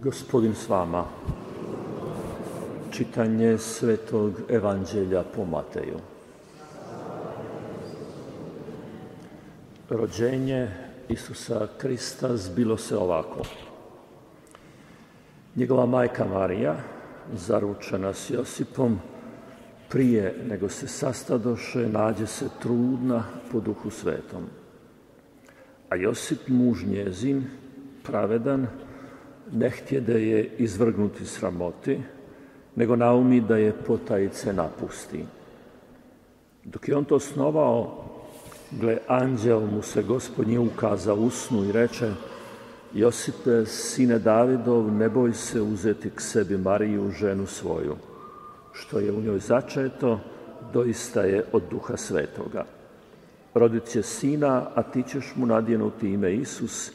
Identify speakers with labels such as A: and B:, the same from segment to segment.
A: Gospodin s vama. Čitanje Svetog Evanđelja po Mateju. Rođenje Isusa Krista zbilo se ovako. Njegova majka Marija, zaručena s Josipom, prije nego se sastadoše, nađe se trudna po Duhu Svetom. A Josip, muž njezin, pravedan, ne htjede je izvrgnuti sramoti, nego naumi da je potajice napusti. Dok je on to snovao, gle, anđeo mu se Gospodnji ukaza u snu i reče: Josipe, sine Davidov, ne boj se uzeti k sebi Mariju, ženu svoju. Što je u njoj začeto, doista je od Duha Svetoga. Rodit će sina, a ti ćeš mu nadjenuti ime Isus,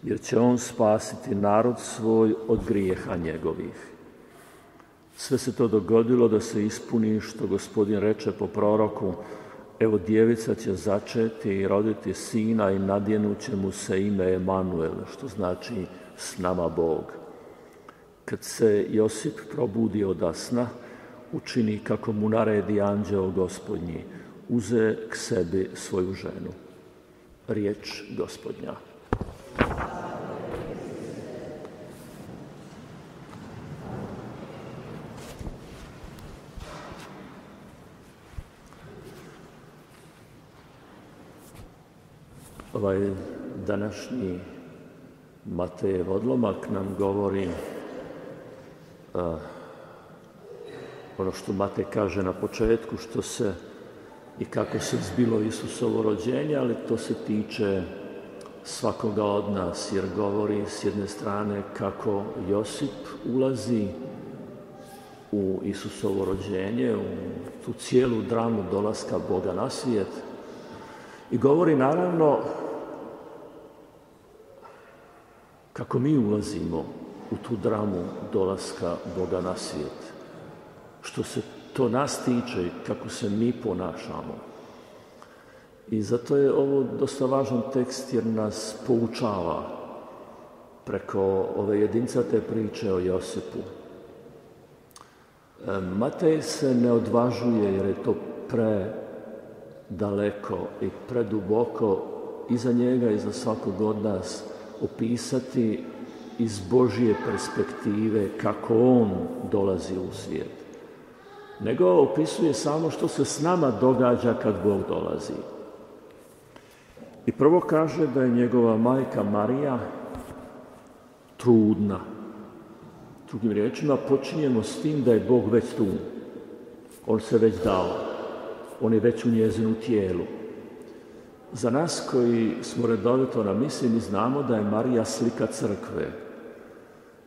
A: jer će on spasiti narod svoj od grijeha njegovih. Sve se to dogodilo da se ispuni što Gospodin reče po proroku: evo, djevica će začeti i roditi sina i nadjenut će mu se ime Emanuel, što znači s nama Bog. Kad se Josip probudi od sna, učini kako mu naredi anđeo Gospodnji, uze k sebi svoju ženu. Riječ Gospodnja. Ovaj današnji Matejev odlomak nam govori ono što Matej kaže na početku, što se i kako se zbilo Isusovo rođenje, ali to se tiče svakoga od nas, jer govori s jedne strane kako Josip ulazi u Isusovo rođenje, u tu cijelu dramu dolaska Boga na svijet, i govori naravno kako mi ulazimo u tu dramu dolaska Boga na svijet, što se to nas tiče i kako se mi ponašamo. I zato je ovo dosta važan tekst, jer nas poučava preko ove jedincate priče o Josipu. Matej se ne odvažuje, jer je to predaleko i preduboko i za njega i za svakog od nas opisati iz Božje perspektive kako on dolazi u svijet, nego opisuje samo što se s nama događa kad Bog dolazi. I prvo kaže da je njegova majka Marija trudna. Drugim riječima, počinjemo s tim da je Bog već tu. On se već dao. On je već u njezinu tijelu. Za nas koji smo redovito na misi, mi znamo da je Marija slika crkve.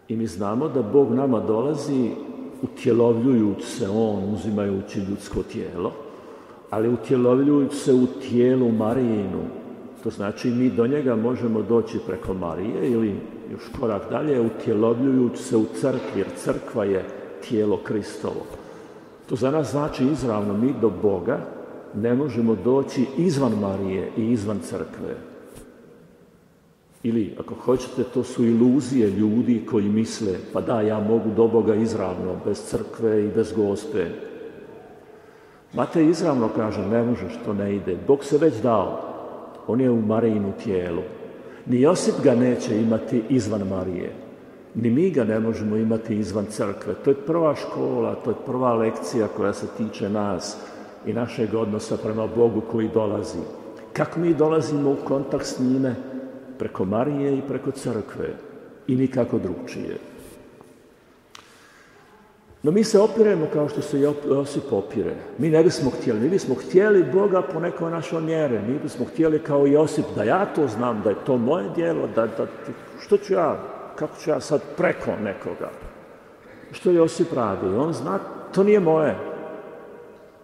A: I mi znamo da Bog nama dolazi utjelovljujući se on, uzimajući ljudsko tijelo, ali utjelovljujući se u tijelu Marijinu. To znači mi do njega možemo doći preko Marije ili još korak dalje, utjelovljujući se u crkvi, jer crkva je tijelo Kristovo. To za nas znači izravno, mi do Boga ne možemo doći izvan Marije i izvan crkve. Ili, ako hoćete, to su iluzije ljudi koji misle: pa da, ja mogu do Boga izravno, bez crkve i bez Gospe. Matej izravno kaže: ne možeš, to ne ide. Bog se već dao. On je u Marijinu tijelu. Ni Josip ga neće imati izvan Marije. Ni mi ga ne možemo imati izvan crkve. To je prva škola, to je prva lekcija koja se tiče nas i našeg odnosa prema Bogu koji dolazi. Kako mi dolazimo u kontakt s njime? Preko Marije i preko crkve. I nikako drugčije. No mi se opiremo kao što se Josip opire. Mi ne bismo htjeli. Mi bismo htjeli Boga po nekoj našoj mjere. Mi bismo htjeli kao Josip da ja to znam, da je to moje djelo, što ću ja, kako ću ja sad preko nekoga. Što Josip radi? On zna, to nije moje.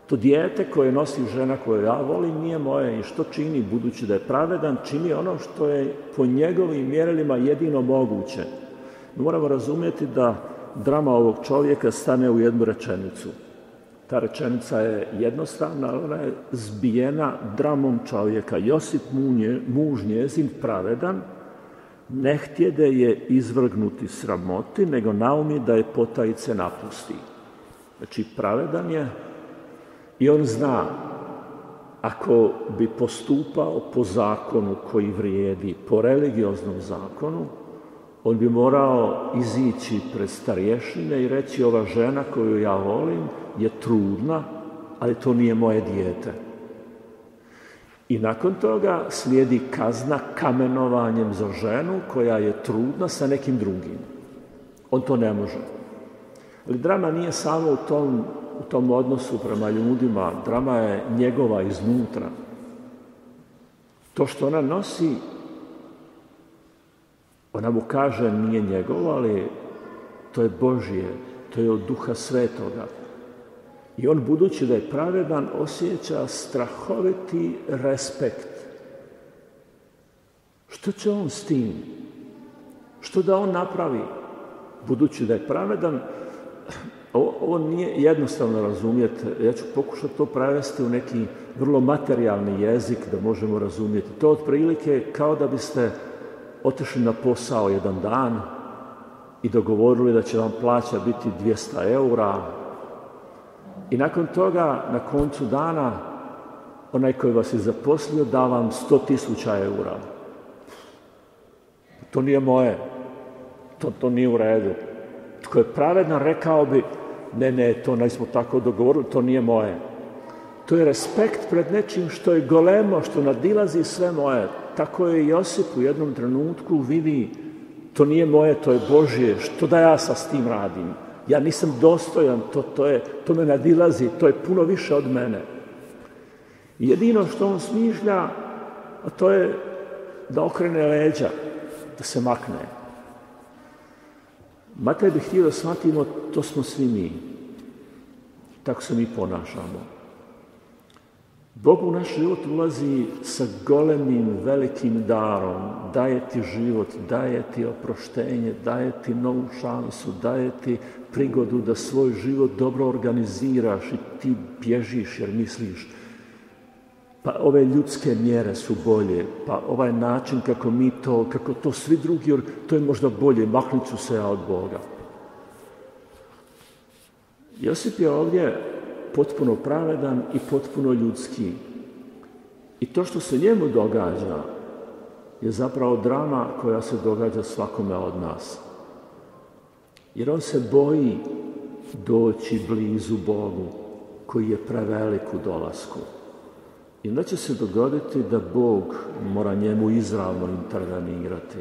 A: To dijete koje nosi žena koju ja volim nije moje. I što čini, budući da je pravedan, čini ono što je po njegovim mjerilima jedino moguće. Mi moramo razumjeti da drama ovog čovjeka stane u jednu rečenicu. Ta rečenica je jednostavna, ali ona je zbijena dramom čovjeka. Josip, muž njezin, pravedan, ne htjede je izvrgnuti sramoti, nego naumi da je potajice napusti. Znači, pravedan je i on zna, ako bi postupao po zakonu koji vrijedi, po religioznom zakonu, on bi morao izići pred starješine i reći: ova žena koju ja volim je trudna, ali to nije moje dijete. I nakon toga slijedi kazna kamenovanjem za ženu koja je trudna sa nekim drugim. On to ne može. Ali drama nije samo u tom odnosu prema ljudima, drama je njegova iznutra. To što ona nosi, ona mu kaže nije njegovo, ali to je Božje, to je od Duha Svetoga. I on, budući da je pravedan, osjeća strahoviti respekt. Što će on s tim? Što da on napravi? Budući da je pravedan, ovo nije jednostavno razumjeti. Ja ću pokušati to prevesti u neki vrlo materijalni jezik da možemo razumjeti. To otprilike kao da biste otišli na posao jedan dan i dogovorili da će vam plaća biti 200 eura. I nakon toga, na koncu dana, onaj koji vas je zaposlio da vam 100.000 eura. To nije moje. To nije u redu. Tko je pravedan, rekao bi: ne, to nismo tako dogovorili, to nije moje. To je respekt pred nečim što je golemo, što nadilazi sve moje. Tako je Josip u jednom trenutku vidi: to nije moje, to je Božje, što da ja sa s tim radim? Ja nisam dostojan, to me nadilazi, to je puno više od mene. Jedino što on smišlja, a to je da okrene leđa, da se makne. Matej bi htio da shvatimo, to smo svi mi. Tako se mi ponašamo. Bog u naš život ulazi sa golemim, velikim darom. Daje ti život, daje ti oproštenje, daje ti novu šansu, daje ti prigodu da svoj život dobro organiziraš i ti bježiš jer misliš: pa ove ljudske mjere su bolje, pa ovaj način kako to svi drugi, to je možda bolje, maknut ću se ja od Boga. Josip je ovdje potpuno pravedan i potpuno ljudski. I to što se njemu događa je zapravo drama koja se događa svakome od nas. Jer on se boji doći blizu Bogu koji je prevelik u dolasku. I onda će se dogoditi da Bog mora njemu izravno intervenirati.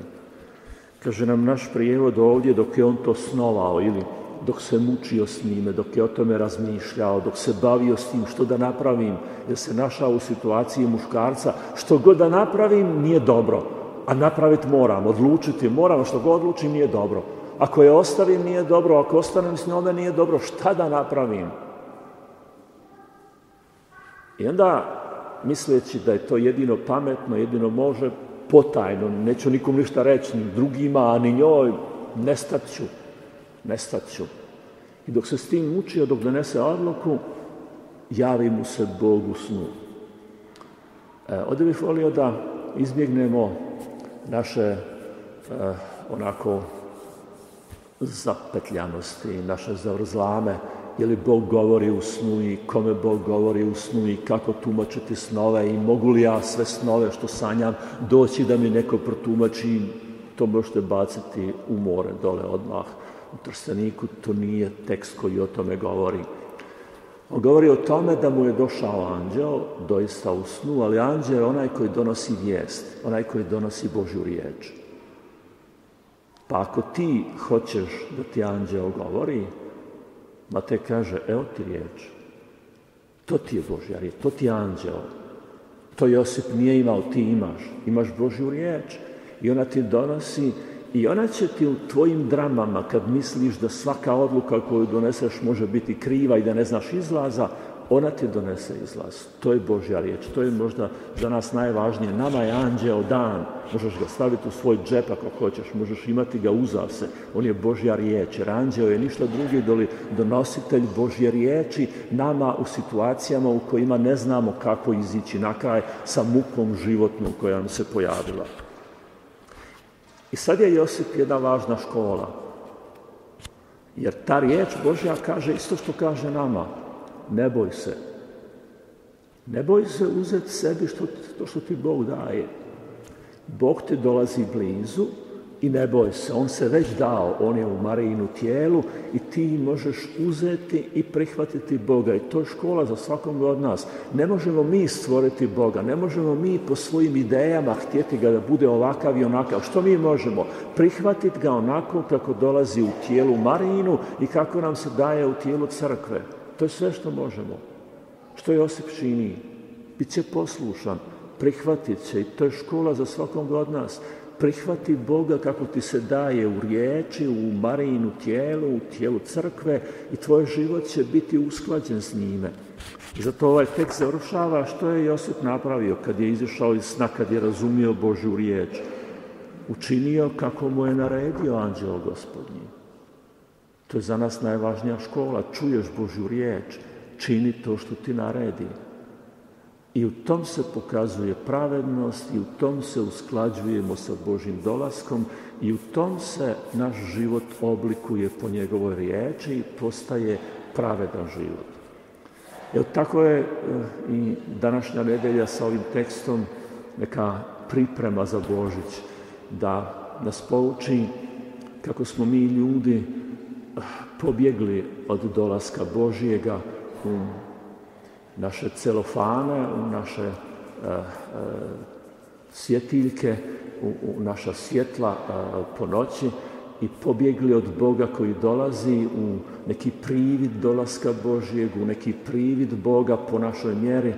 A: Kaže nam naš prijevod ovdje, dok je on to snovao ili dok se mučio s njime, dok je o tome razmišljao, dok se bavio s tim što da napravim, jer se našao u situaciji muškarca, što god da napravim nije dobro, a napraviti moram, odlučiti moram, što god odlučim nije dobro. Ako je ostavim nije dobro, ako ostanem s njome nije dobro, šta da napravim? I onda, misleći da je to jedino pametno, jedino može, potajno, neću nikom ništa reći, ni drugima, ni njoj, nestat ću. I dok se s tim mučio, dok donese odluku, javi mu se Bog u snu. Ovdje bih volio da izbjegnemo naše onako zapetljanosti, naše zavrzlame, je li Bog govori u snu i kome Bog govori u snu i kako tumačiti snove i mogu li ja sve snove što sanjam doći da mi neko protumači, to možete baciti u more dole odmah. U Trsteniku to nije tekst koji o tome govori. On govori o tome da mu je došao anđeo, doista u snu, ali anđeo je onaj koji donosi vijest, onaj koji donosi Božju riječ. Pa ako ti hoćeš da ti anđeo govori, Matej kaže, evo ti riječ. To ti je Božja riječ, to ti je anđeo. To Josip nije imao, ti imaš Božju riječ i ona ti donosi. I ona će ti u tvojim dramama, kad misliš da svaka odluka koju doneseš može biti kriva i da ne znaš izlaza, ona ti donese izlaz. To je Božja riječ, to je možda za nas najvažnije. Nama je anđeo dan, možeš ga staviti u svoj džep ako hoćeš, možeš imati ga uza se. On je Božja riječ, jer anđeo je ništa drugi doli donositelj Božje riječi nama u situacijama u kojima ne znamo kako izići na kraj sa mukom životnom koja nam se pojavila. I sad je Josip jedna važna škola. Jer ta riječ Božja kaže isto što kaže nama. Ne boj se. Ne boj se uzeti sebi to što ti Bog daje. Bog ti dolazi blizu i ne boj se. On se već dao. On je u Marijinu tijelu i ti možeš uzeti i prihvatiti Boga. I to je škola za svakog od nas. Ne možemo mi stvoriti Boga. Ne možemo mi po svojim idejama htjeti ga da bude ovakav i onakav. Što mi možemo? Prihvatiti ga onako kako dolazi u tijelu Marijinu i kako nam se daje u tijelu crkve. To je sve što možemo. Što Josip čini? Biće poslušan, prihvatit će i to je škola za svakog od nas. Prihvati Boga kako ti se daje u riječi, u Marijinu tijelu, u tijelu crkve i tvoj život će biti usklađen s njime. I zato ovaj tekst završava što je Josip napravio kad je izašao iz sna, kad je razumio Božju riječ. Učinio kako mu je naredio anđeo Gospodnji. To je za nas najvažnija škola. Čuješ Božju riječ, čini to što ti naredi. I u tom se pokazuje pravednost i u tom se usklađujemo sa Božjim dolaskom i u tom se naš život oblikuje po njegovoj riječi i postaje pravedan život. Evo tako je i današnja nedelja sa ovim tekstom neka priprema za Božić, da nas pouči kako smo mi ljudi pobjegli od dolaska Božjega u naše celofane, u naše svjetiljke, u naša svjetla po noći i pobjegli od Boga koji dolazi u neki privid dolaska Božjeg, u neki privid Boga po našoj mjeri,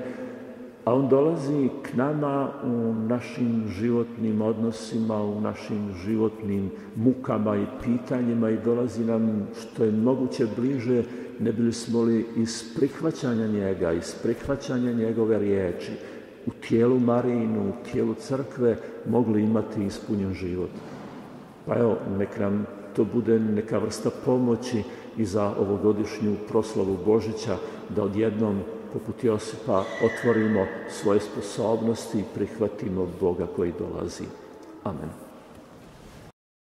A: a on dolazi k nama u našim životnim odnosima, u našim životnim mukama i pitanjima i dolazi nam što je moguće bliže, ne bili smo li iz prihvaćanja njega, iz prihvaćanja njegove riječi u tijelu Marijinu, u tijelu crkve mogli imati ispunjen život. Pa evo, nek nam to bude neka vrsta pomoći i za ovogodišnju proslavu Božića, da odjednom, poput Josipa, otvorimo svoje sposobnosti i prihvatimo Boga koji dolazi. Amen.